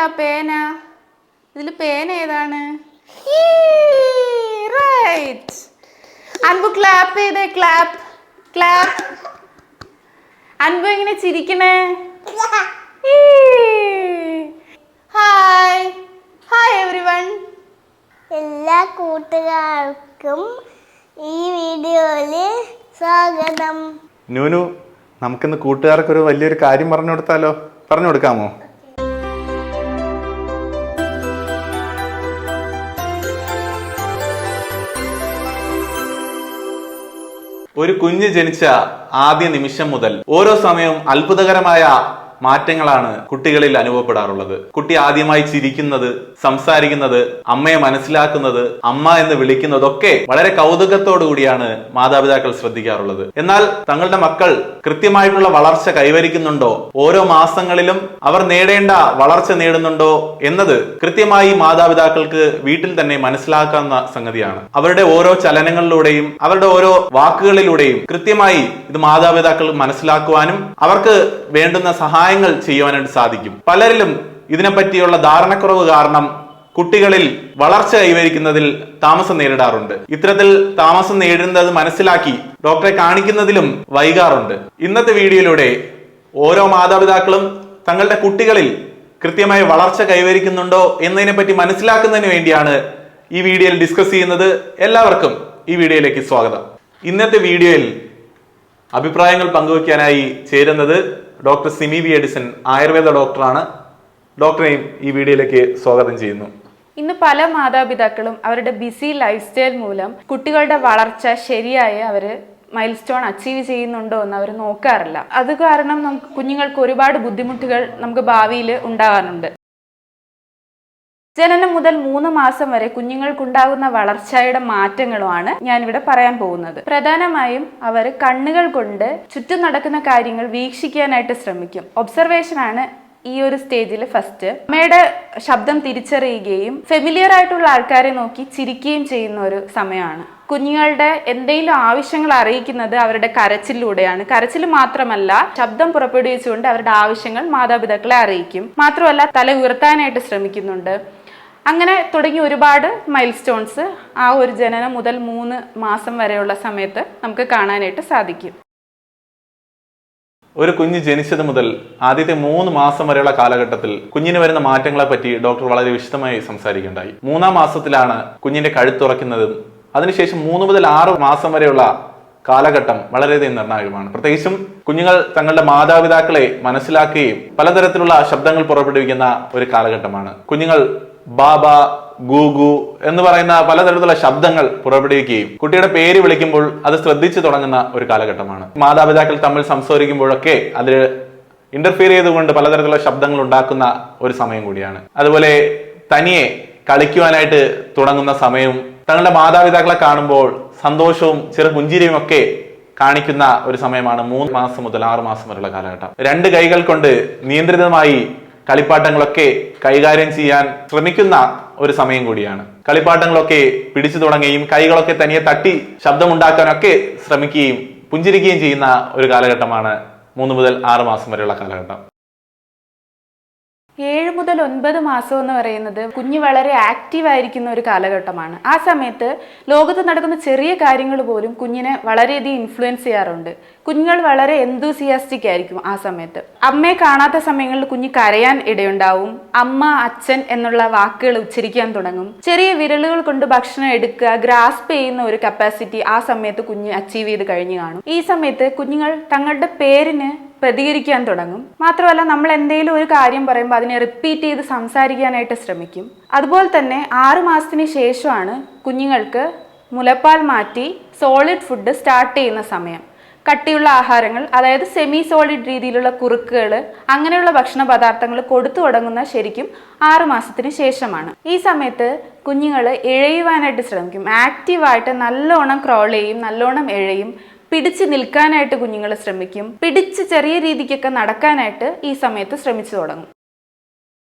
ഏതാ പേന? ഇതിൽ പേന ഏതാണ്? അൻപു ക്ലാപ്പ് ചെയ്തേ, ക്ലാപ്പ് ക്ലാപ്പ്. അൻപു എങ്ങനെ ചിരിക്കണേ? Hi hi everyone. എല്ലാ കൂട്ടുകാർക്കും ഈ വീഡിയോയിൽ സ്വാഗതം. നൂനു, നമുക്കിന്ന് കൂട്ടുകാർക്കൊരു വലിയൊരു കാര്യം പറഞ്ഞു കൊടുത്താലോ? പറഞ്ഞു കൊടുക്കാമോ? ഒരു കുഞ്ഞ് ജനിച്ച ആദ്യ നിമിഷം മുതൽ ഓരോ സമയവും അത്ഭുതകരമായ മാറ്റങ്ങളാണ് കുട്ടികളിൽ അനുഭവപ്പെടാറുള്ളത്. കുട്ടി ആദ്യമായി ചിരിക്കുന്നത്, സംസാരിക്കുന്നത്, അമ്മയെ മനസ്സിലാക്കുന്നത്, അമ്മ എന്ന് വിളിക്കുന്നതൊക്കെ വളരെ കൗതുകത്തോടു കൂടിയാണ് മാതാപിതാക്കൾ ശ്രദ്ധിക്കാറുള്ളത്. എന്നാൽ തങ്ങളുടെ മക്കൾ കൃത്യമായിട്ടുള്ള വളർച്ച കൈവരിക്കുന്നുണ്ടോ, ഓരോ മാസങ്ങളിലും അവർ നേടേണ്ട വളർച്ച നേടുന്നുണ്ടോ എന്നത് കൃത്യമായി മാതാപിതാക്കൾക്ക് വീട്ടിൽ തന്നെ മനസ്സിലാക്കാവുന്ന സംഗതിയാണ്. അവരുടെ ഓരോ ചലനങ്ങളിലൂടെയും അവരുടെ ഓരോ വാക്കുകളിലൂടെയും കൃത്യമായി ഇത് മാതാപിതാക്കൾ മനസ്സിലാക്കുവാനും അവർക്ക് വേണ്ടുന്ന സഹായങ്ങൾ ചെയ്യുവാനായിട്ട് സാധിക്കും. പലരിലും ഇതിനെപ്പറ്റിയുള്ള ധാരണക്കുറവ് കാരണം കുട്ടികളിൽ വളർച്ച കൈവരിക്കുന്നതിൽ താമസം നേരിടാറുണ്ട്. ഇത്തരത്തിൽ താമസം നേരിടുന്നത് മനസ്സിലാക്കി ഡോക്ടറെ കാണിക്കുന്നതിലും വൈകാറുണ്ട്. ഇന്നത്തെ വീഡിയോയിലൂടെ ഓരോ മാതാപിതാക്കളും തങ്ങളുടെ കുട്ടികളിൽ കൃത്യമായ വളർച്ച കൈവരിക്കുന്നുണ്ടോ എന്നതിനെ പറ്റി മനസ്സിലാക്കുന്നതിന് വേണ്ടിയാണ് ഈ വീഡിയോയിൽ ഡിസ്കസ് ചെയ്യുന്നത്. എല്ലാവർക്കും ഈ വീഡിയോയിലേക്ക് സ്വാഗതം. ഇന്നത്തെ വീഡിയോയിൽ അഭിപ്രായങ്ങൾ പങ്കുവയ്ക്കാനായി ചേരുന്നത് doctor Simi V Edison, Ayurveda ഡോക്ടറാണ്. ഡോക്ടറെയും ഈ വീഡിയോയിലേക്ക് സ്വാഗതം ചെയ്യുന്നു. ഇന്ന് പല മാതാപിതാക്കളും അവരുടെ ബിസി ലൈഫ് സ്റ്റൈൽ മൂലം കുട്ടികളുടെ വളർച്ച ശരിയായി അവര് മൈൽ സ്റ്റോൺ അച്ചീവ് ചെയ്യുന്നുണ്ടോ എന്ന് അവർ നോക്കാറില്ല. അത് കാരണം കുഞ്ഞുങ്ങൾക്ക് ഒരുപാട് ബുദ്ധിമുട്ടുകൾ നമുക്ക് ഭാവിയിൽ ഉണ്ടാകാറുണ്ട്. ജനനം മുതൽ 3 മാസം വരെ കുഞ്ഞുങ്ങൾക്കുണ്ടാകുന്ന വളർച്ചയുടെ മാറ്റങ്ങളുമാണ് ഞാനിവിടെ പറയാൻ പോകുന്നത്. പ്രധാനമായും അവർ കണ്ണുകൾ കൊണ്ട് ചുറ്റും നടക്കുന്ന കാര്യങ്ങൾ വീക്ഷിക്കാനായിട്ട് ശ്രമിക്കും. ഒബ്സർവേഷൻ ആണ് ഈ ഒരു സ്റ്റേജിൽ ഫസ്റ്റ്. അമ്മയുടെ ശബ്ദം തിരിച്ചറിയുകയും ഫെമിലിയർ ആയിട്ടുള്ള ആൾക്കാരെ നോക്കി ചിരിക്കുകയും ചെയ്യുന്ന ഒരു സമയമാണ്. കുഞ്ഞുങ്ങളുടെ എന്തെങ്കിലും ആവശ്യങ്ങൾ അറിയിക്കുന്നത് അവരുടെ കരച്ചിലൂടെയാണ്. കരച്ചിൽ മാത്രമല്ല, ശബ്ദം പുറപ്പെടുവിച്ചുകൊണ്ട് അവരുടെ ആവശ്യങ്ങൾ മാതാപിതാക്കളെ അറിയിക്കും. മാത്രമല്ല, തല ഉയർത്താനായിട്ട് ശ്രമിക്കുന്നുണ്ട്. അങ്ങനെ തുടങ്ങി ഒരുപാട് മൈൽ സ്റ്റോൺസ് ആ ഒരു ജനനം മുതൽ 3 മാസം വരെയുള്ള സമയത്ത് നമുക്ക് കാണാനായിട്ട് സാധിക്കും. ഒരു കുഞ്ഞ് ജനിച്ചത് മുതൽ ആദ്യത്തെ 3 മാസം വരെയുള്ള കാലഘട്ടത്തിൽ കുഞ്ഞിന് വരുന്ന മാറ്റങ്ങളെ പറ്റി ഡോക്ടർ വളരെ വിശദമായി സംസാരിക്കുകയുണ്ടായി. 3-ാം മാസത്തിലാണ് കുഞ്ഞിന്റെ കഴുത്തുറക്കുന്നതും അതിനുശേഷം 3 മുതൽ 6 മാസം വരെയുള്ള കാലഘട്ടം വളരെയധികം നിർണായകമാണ്. പ്രത്യേകിച്ചും കുഞ്ഞുങ്ങൾ തങ്ങളുടെ മാതാപിതാക്കളെ മനസ്സിലാക്കുകയും പലതരത്തിലുള്ള ശബ്ദങ്ങൾ പുറപ്പെടുവിക്കുന്ന ഒരു കാലഘട്ടമാണ്. കുഞ്ഞുങ്ങൾ ബാബ, ഗൂഗു എന്ന് പറയുന്ന പലതരത്തിലുള്ള ശബ്ദങ്ങൾ പുറപ്പെടുവിക്കുകയും കുട്ടിയുടെ പേര് വിളിക്കുമ്പോൾ അത് ശ്രദ്ധിച്ചു തുടങ്ങുന്ന ഒരു കാലഘട്ടമാണ്. മാതാപിതാക്കൾ തമ്മിൽ സംസാരിക്കുമ്പോഴൊക്കെ അതിൽ ഇന്റർഫിയർ ചെയ്തുകൊണ്ട് പലതരത്തിലുള്ള ശബ്ദങ്ങൾ ഉണ്ടാക്കുന്ന ഒരു സമയം കൂടിയാണ്. അതുപോലെ തനിയെ കളിക്കുവാനായിട്ട് തുടങ്ങുന്ന സമയവും തങ്ങളുടെ മാതാപിതാക്കളെ കാണുമ്പോൾ സന്തോഷവും ചെറു പുഞ്ചിരിയും ഒക്കെ കാണിക്കുന്ന ഒരു സമയമാണ് 3 മാസം മുതൽ 6 മാസം വരെയുള്ള കാലഘട്ടം. 2 കൈകൾ കൊണ്ട് നിയന്ത്രിതമായി കളിപ്പാട്ടങ്ങളൊക്കെ കൈകാര്യം ചെയ്യാൻ ശ്രമിക്കുന്ന ഒരു സമയം കൂടിയാണ്. കളിപ്പാട്ടങ്ങളൊക്കെ പിടിച്ചു തുടങ്ങുകയും കൈകളൊക്കെ തനിയെ തട്ടി ശബ്ദമുണ്ടാക്കാനൊക്കെ ശ്രമിക്കുകയും പുഞ്ചിരിക്കുകയും ചെയ്യുന്ന ഒരു കാലഘട്ടമാണ് 3 മുതൽ 6 മാസം വരെയുള്ള കാലഘട്ടം. 7 മുതൽ 9 മാസം എന്ന് പറയുന്നത് കുഞ്ഞ് വളരെ ആക്റ്റീവ് ആയിരിക്കുന്ന ഒരു കാലഘട്ടമാണ്. ആ സമയത്ത് ലോകത്ത് നടക്കുന്ന ചെറിയ കാര്യങ്ങൾ പോലും കുഞ്ഞിനെ വളരെയധികം ഇൻഫ്ലുവൻസ് ചെയ്യാറുണ്ട്. കുഞ്ഞുങ്ങൾ വളരെ എന്തൂസിയാസ്റ്റിക് ആയിരിക്കും ആ സമയത്ത്. അമ്മയെ കാണാത്ത സമയങ്ങളിൽ കുഞ്ഞ് കരയാൻ ഇടയുണ്ടാവും. അമ്മ, അച്ഛൻ എന്നുള്ള വാക്കുകൾ ഉച്ചരിക്കാൻ തുടങ്ങും. ചെറിയ വിരലുകൾ കൊണ്ട് ഭക്ഷണം എടുക്കുക, ഗ്രാസ്പ് ചെയ്യുന്ന ഒരു കപ്പാസിറ്റി ആ സമയത്ത് കുഞ്ഞ് അച്ചീവ് ചെയ്ത് കഴിഞ്ഞു കാണും. ഈ സമയത്ത് കുഞ്ഞുങ്ങൾ തങ്ങളുടെ പേരിന് പ്രതികരിക്കാൻ തുടങ്ങും. മാത്രമല്ല, നമ്മൾ എന്തെങ്കിലും ഒരു കാര്യം പറയുമ്പോൾ അതിനെ റിപ്പീറ്റ് ചെയ്ത് സംസാരിക്കാനായിട്ട് ശ്രമിക്കും. അതുപോലെ തന്നെ 6 മാസത്തിന് ശേഷമാണ് കുഞ്ഞുങ്ങൾക്ക് മുലപ്പാൽ മാറ്റി സോളിഡ് ഫുഡ് സ്റ്റാർട്ട് ചെയ്യുന്ന സമയം. കട്ടിയുള്ള ആഹാരങ്ങൾ, അതായത് സെമി സോളിഡ് രീതിയിലുള്ള കുറുക്കുകൾ, അങ്ങനെയുള്ള ഭക്ഷണ പദാർത്ഥങ്ങൾ കൊടുത്തു തുടങ്ങുന്ന ശരിക്കും 6 മാസത്തിന് ശേഷമാണ്. ഈ സമയത്ത് കുഞ്ഞുങ്ങൾ ഇഴയുവാനായിട്ട് ശ്രമിക്കും. ആക്റ്റീവായിട്ട് നല്ലോണം ക്രോൾ ചെയ്യും, നല്ലോണം ഇഴയും. പിടിച്ച് നിൽക്കാനായിട്ട് കുഞ്ഞുങ്ങൾ ശ്രമിക്കും. പിടിച്ച് ചെറിയ രീതിക്കൊക്കെ നടക്കാനായിട്ട് ഈ സമയത്ത് ശ്രമിച്ചു തുടങ്ങും.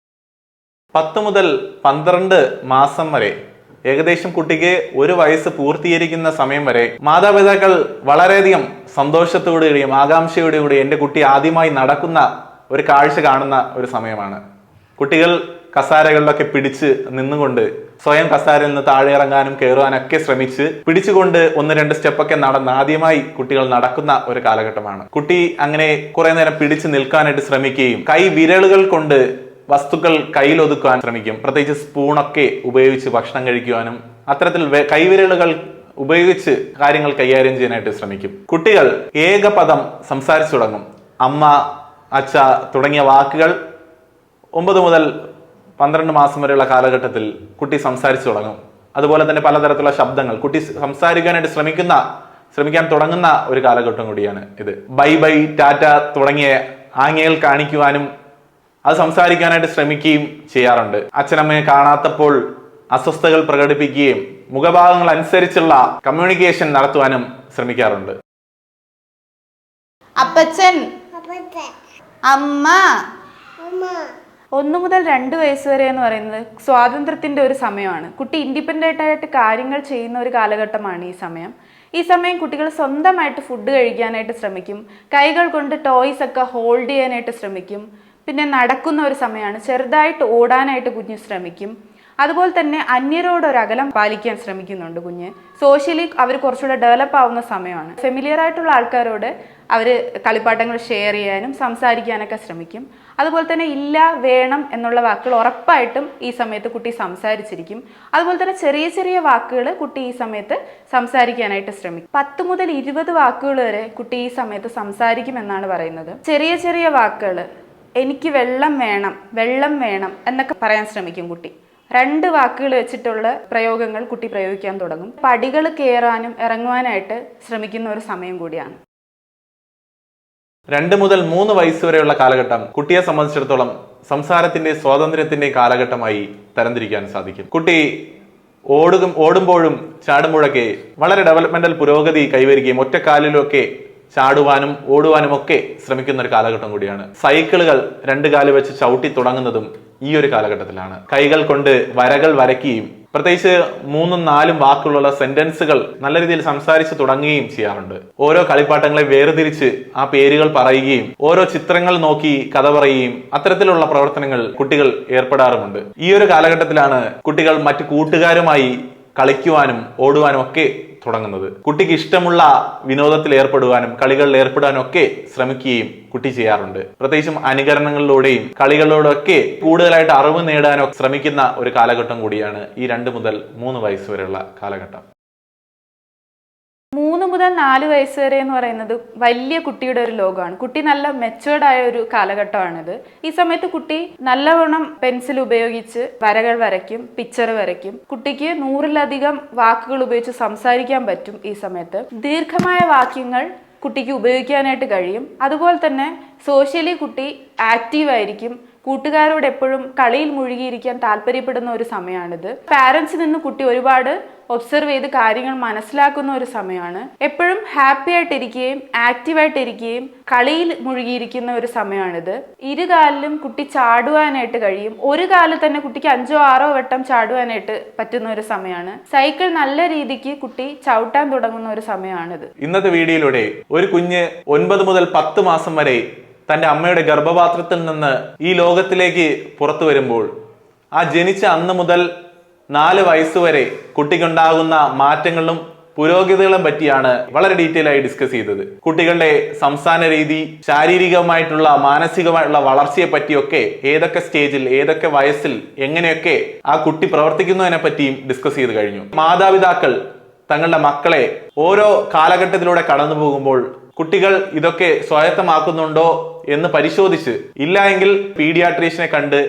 10 മുതൽ 12 മാസം വരെ, ഏകദേശം കുട്ടിക്ക് 1 വയസ്സ് പൂർത്തീകരിക്കുന്ന സമയം വരെ മാതാപിതാക്കൾ വളരെയധികം സന്തോഷത്തോടുകൂടിയും ആകാംക്ഷയോടുകൂടി എൻ്റെ കുട്ടി ആദ്യമായി നടക്കുന്ന ഒരു കാഴ്ച കാണുന്ന ഒരു സമയമാണ്. കുട്ടികൾ കസാരകളിലൊക്കെ പിടിച്ച് നിന്നുകൊണ്ട് സ്വയം കസാരയിൽ നിന്ന് താഴെ ഇറങ്ങാനും കയറുവാനൊക്കെ ശ്രമിച്ച് പിടിച്ചുകൊണ്ട് 1-2 സ്റ്റെപ്പൊക്കെ നടന്ന് ആദ്യമായി കുട്ടികൾ നടക്കുന്ന ഒരു കാലഘട്ടമാണ്. കുട്ടി അങ്ങനെ കുറെ നേരം പിടിച്ചു നിൽക്കാനായിട്ട് ശ്രമിക്കുകയും കൈ വിരലുകൾ കൊണ്ട് വസ്തുക്കൾ കയ്യിലൊതുക്കുവാൻ ശ്രമിക്കും. പ്രത്യേകിച്ച് സ്പൂണൊക്കെ ഉപയോഗിച്ച് ഭക്ഷണം കഴിക്കുവാനും അത്തരത്തിൽ കൈവിരലുകൾ ഉപയോഗിച്ച് കാര്യങ്ങൾ കൈകാര്യം ചെയ്യാനായിട്ട് ശ്രമിക്കും. കുട്ടികൾ ഏകപദം സംസാരിച്ചു തുടങ്ങും. അമ്മ, അച്ഛ തുടങ്ങിയ വാക്കുകൾ 9 മുതൽ 12 മാസം വരെയുള്ള കാലഘട്ടത്തിൽ കുട്ടി സംസാരിച്ചു തുടങ്ങും. അതുപോലെ തന്നെ പലതരത്തിലുള്ള ശബ്ദങ്ങൾ കുട്ടി സംസാരിക്കാനായിട്ട് ശ്രമിക്കാൻ തുടങ്ങുന്ന ഒരു കാലഘട്ടം കൂടിയാണ് ഇത്. ബൈ ബൈ, ടാറ്റ തുടങ്ങിയ ആംഗ്യങ്ങൾ കാണിക്കുവാനും അത് സംസാരിക്കാനായിട്ട് ശ്രമിക്കുകയും ചെയ്യാറുണ്ട്. അച്ഛനമ്മയെ കാണാത്തപ്പോൾ അസ്വസ്ഥതകൾ പ്രകടിപ്പിക്കുകയും മുഖഭാവങ്ങൾ അനുസരിച്ചുള്ള കമ്മ്യൂണിക്കേഷൻ നടത്തുവാനും ശ്രമിക്കാറുണ്ട്. അപ്പച്ചൻ, അമ്മ. 1 മുതൽ 2 വയസ്സ് വരെ എന്ന് പറയുന്നത് സ്വാതന്ത്ര്യത്തിന്റെ ഒരു സമയമാണ്. കുട്ടി ഇൻഡിപെൻഡന്റ് ആയിട്ട് കാര്യങ്ങൾ ചെയ്യുന്ന ഒരു കാലഘട്ടമാണ് ഈ സമയം. ഈ സമയം കുട്ടികൾ സ്വന്തമായിട്ട് ഫുഡ് കഴിക്കാനായിട്ട് ശ്രമിക്കും. കൈകൾ കൊണ്ട് ടോയ്സ് ഒക്കെ ഹോൾഡ് ചെയ്യാനായിട്ട് ശ്രമിക്കും. പിന്നെ നടക്കുന്ന ഒരു സമയമാണ്. ചെറുതായിട്ട് ഓടാനായിട്ട് കുഞ്ഞ് ശ്രമിക്കും. അതുപോലെ തന്നെ അന്യരോട് ഒരു അകലം പാലിക്കാൻ ശ്രമിക്കുന്നുണ്ട് കുഞ്ഞ്. സോഷ്യലി അവർ കുറച്ചുകൂടെ ഡെവലപ്പ് ആവുന്ന സമയമാണ്. ഫെമിലിയർ ആയിട്ടുള്ള ആൾക്കാരോട് അവർ കളിപ്പാട്ടങ്ങൾ ഷെയർ ചെയ്യാനും സംസാരിക്കാനൊക്കെ ശ്രമിക്കും. അതുപോലെ തന്നെ ഇല്ല, വേണം എന്നുള്ള വാക്കുകൾ ഉറപ്പായിട്ടും ഈ സമയത്ത് കുട്ടി സംസാരിച്ചിരിക്കും. അതുപോലെ തന്നെ ചെറിയ ചെറിയ വാക്കുകൾ കുട്ടി ഈ സമയത്ത് സംസാരിക്കാനായിട്ട് ശ്രമിക്കും. 10 മുതൽ 20 വാക്കുകൾ വരെ കുട്ടി ഈ സമയത്ത് സംസാരിക്കും എന്നാണ് പറയുന്നത്. ചെറിയ ചെറിയ വാക്കുകൾ, എനിക്ക് വെള്ളം വേണം എന്നൊക്കെ പറയാൻ ശ്രമിക്കും കുട്ടി. 2 വാക്കുകൾ വെച്ചിട്ടുള്ള പ്രയോഗങ്ങൾ കുട്ടി പ്രയോഗിക്കാൻ തുടങ്ങും. പടികൾ കയറാനും ഇറങ്ങുവാനായിട്ട് ശ്രമിക്കുന്ന ഒരു സമയം കൂടിയാണ്. 2 മുതൽ 3 വയസ്സ് വരെയുള്ള കാലഘട്ടം കുട്ടിയെ സംബന്ധിച്ചിടത്തോളം സംസാരത്തിന്റെ സ്വാതന്ത്ര്യത്തിന്റെ കാലഘട്ടമായി തരംതിരിക്കാൻ സാധിക്കും. കുട്ടി ഓടുമ്പോഴും ചാടുമ്പോഴൊക്കെ വളരെ ഡെവലപ്മെന്റൽ പുരോഗതി കൈവരികയും ഒറ്റക്കാലിലൊക്കെ ചാടുവാനും ഓടുവാനും ഒക്കെ ശ്രമിക്കുന്ന ഒരു കാലഘട്ടം കൂടിയാണ്. സൈക്കിളുകൾ 2 കാല് വെച്ച് ചവിട്ടി തുടങ്ങുന്നതും ഈ ഒരു കാലഘട്ടത്തിലാണ്. കൈകൾ കൊണ്ട് വരകൾ വരയ്ക്കുകയും പ്രത്യേകിച്ച് 3-4 വാക്കുകളുള്ള സെന്റൻസുകൾ നല്ല രീതിയിൽ സംസാരിച്ച് തുടങ്ങുകയും ചെയ്യാറുണ്ട്. ഓരോ കളിപ്പാട്ടങ്ങളെ വേർതിരിച്ച് ആ പേരുകൾ പറയുകയും ഓരോ ചിത്രങ്ങൾ നോക്കി കഥ പറയുകയും അത്തരത്തിലുള്ള പ്രവർത്തനങ്ങൾ കുട്ടികൾ ഏർപ്പെടാറുമുണ്ട്. ഈ ഒരു കാലഘട്ടത്തിലാണ് കുട്ടികൾ മറ്റു കൂട്ടുകാരുമായി കളിക്കുവാനും ഓടുവാനും ഒക്കെ തുടങ്ങുന്നത്. കുട്ടിക്ക് ഇഷ്ടമുള്ള വിനോദത്തിൽ ഏർപ്പെടുവാനും കളികളിൽ ഏർപ്പെടാനും ഒക്കെ ശ്രമിക്കുകയും കുട്ടി ചെയ്യാറുണ്ട്. പ്രത്യേകിച്ചും അനുകരണങ്ങളിലൂടെയും കളികളിലൂടെയൊക്കെ കൂടുതലായിട്ട് അറിവ് നേടാനോ ശ്രമിക്കുന്ന ഒരു കാലഘട്ടം കൂടിയാണ് ഈ 2 മുതൽ 3 വയസ്സ് വരെയുള്ള കാലഘട്ടം. 3 മുതൽ 4 വയസ്സ് വരെ എന്ന് പറയുന്നത് വലിയ കുട്ടിയുടെ ഒരു ലോകമാണ്. കുട്ടി നല്ല മെച്ചുവേർഡ് ആയ ഒരു കാലഘട്ടമാണിത്. ഈ സമയത്ത് കുട്ടി നല്ലവണ്ണം പെൻസിൽ ഉപയോഗിച്ച് വരകൾ വരയ്ക്കും, പിക്ചർ വരയ്ക്കും. കുട്ടിക്ക് 100-ലധികം വാക്കുകൾ ഉപയോഗിച്ച് സംസാരിക്കാൻ പറ്റും. ഈ സമയത്ത് ദീർഘമായ വാക്യങ്ങൾ കുട്ടിക്ക് ഉപയോഗിക്കാനായിട്ട് കഴിയും. അതുപോലെ തന്നെ സോഷ്യലി കുട്ടി ആക്റ്റീവ് ആയിരിക്കും. കൂട്ടുകാരോട് എപ്പോഴും കളിയിൽ മുഴുകിയിരിക്കാൻ താല്പര്യപ്പെടുന്ന ഒരു സമയമാണിത്. പാരന്റ്സിൽ നിന്ന് കുട്ടി ഒരുപാട് ഒബ്സർവ് ചെയ്ത് കാര്യങ്ങൾ മനസ്സിലാക്കുന്ന ഒരു സമയമാണ്. എപ്പോഴും ഹാപ്പി ആയിട്ടിരിക്കുകയും ആക്റ്റീവായിട്ടിരിക്കുകയും കളിയിൽ മുഴുകിയിരിക്കുന്ന ഒരു സമയമാണിത്. 2 കാലിലും കുട്ടി ചാടുവാനായിട്ട് കഴിയും. ഒരു കാലിൽ തന്നെ കുട്ടിക്ക് 5-6 വട്ടം ചാടുവാനായിട്ട് പറ്റുന്ന ഒരു സമയമാണ്. സൈക്കിൾ നല്ല രീതിക്ക് കുട്ടി ചവിട്ടാൻ തുടങ്ങുന്ന ഒരു സമയമാണിത്. ഇന്നത്തെ വീഡിയോയിലൂടെ ഒരു കുഞ്ഞ് 9 മുതൽ 10 മാസം വരെ തന്റെ അമ്മയുടെ ഗർഭപാത്രത്തിൽ നിന്ന് ഈ ലോകത്തിലേക്ക് പുറത്തു വരുമ്പോൾ ആ ജനിച്ച അന്ന് മുതൽ 4 വയസ്സ് വരെ കുട്ടിക്കുണ്ടാകുന്ന മാറ്റങ്ങളും പുരോഗതികളെ പറ്റിയാണ് വളരെ ഡീറ്റെയിൽ ആയി ഡിസ്കസ് ചെയ്തത്. കുട്ടികളുടെ സംസാര രീതി, ശാരീരികമായിട്ടുള്ള മാനസികമായിട്ടുള്ള വളർച്ചയെ പറ്റിയൊക്കെ ഏതൊക്കെ സ്റ്റേജിൽ ഏതൊക്കെ വയസ്സിൽ എങ്ങനെയൊക്കെ ആ കുട്ടി പ്രവർത്തിക്കുന്നതിനെ പറ്റിയും ഡിസ്കസ് ചെയ്ത് കഴിഞ്ഞു. മാതാപിതാക്കൾ തങ്ങളുടെ മക്കളെ ഓരോ കാലഘട്ടത്തിലൂടെ കടന്നു പോകുമ്പോൾ കുട്ടികൾ ഇതൊക്കെ സ്വായത്തമാക്കുന്നുണ്ടോ എന്ന് പരിശോധിച്ച്, ഇല്ല എങ്കിൽ പീഡിയാട്രീഷ്യനെ കണ്ട്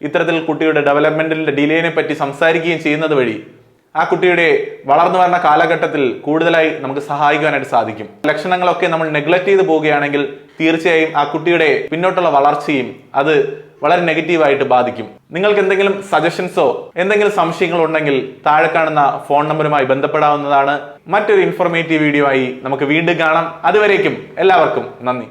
ഇത്തരത്തിൽ കുട്ടിയുടെ ഡെവലപ്മെന്റിന്റെ ഡിലേനെ പറ്റി സംസാരിക്കുകയും ചെയ്യുന്നത് വഴി ആ കുട്ടിയുടെ വളർന്നു വരുന്ന കാലഘട്ടത്തിൽ കൂടുതലായി നമുക്ക് സഹായിക്കാനായിട്ട് സാധിക്കും. ലക്ഷണങ്ങളൊക്കെ നമ്മൾ നെഗ്ലക്ട് ചെയ്ത് പോവുകയാണെങ്കിൽ തീർച്ചയായും ആ കുട്ടിയുടെ പിന്നോട്ടുള്ള വളർച്ചയും അത് വളരെ നെഗറ്റീവായിട്ട് ബാധിക്കും. നിങ്ങൾക്ക് എന്തെങ്കിലും സജഷൻസോ എന്തെങ്കിലും സംശയങ്ങളോ ഉണ്ടെങ്കിൽ താഴെ കാണുന്ന ഫോൺ നമ്പറുമായി ബന്ധപ്പെടാവുന്നതാണ്. മറ്റൊരു ഇൻഫോർമേറ്റീവ് വീഡിയോ ആയി നമുക്ക് വീണ്ടും കാണാം. അതുവരേക്കും എല്ലാവർക്കും നന്ദി.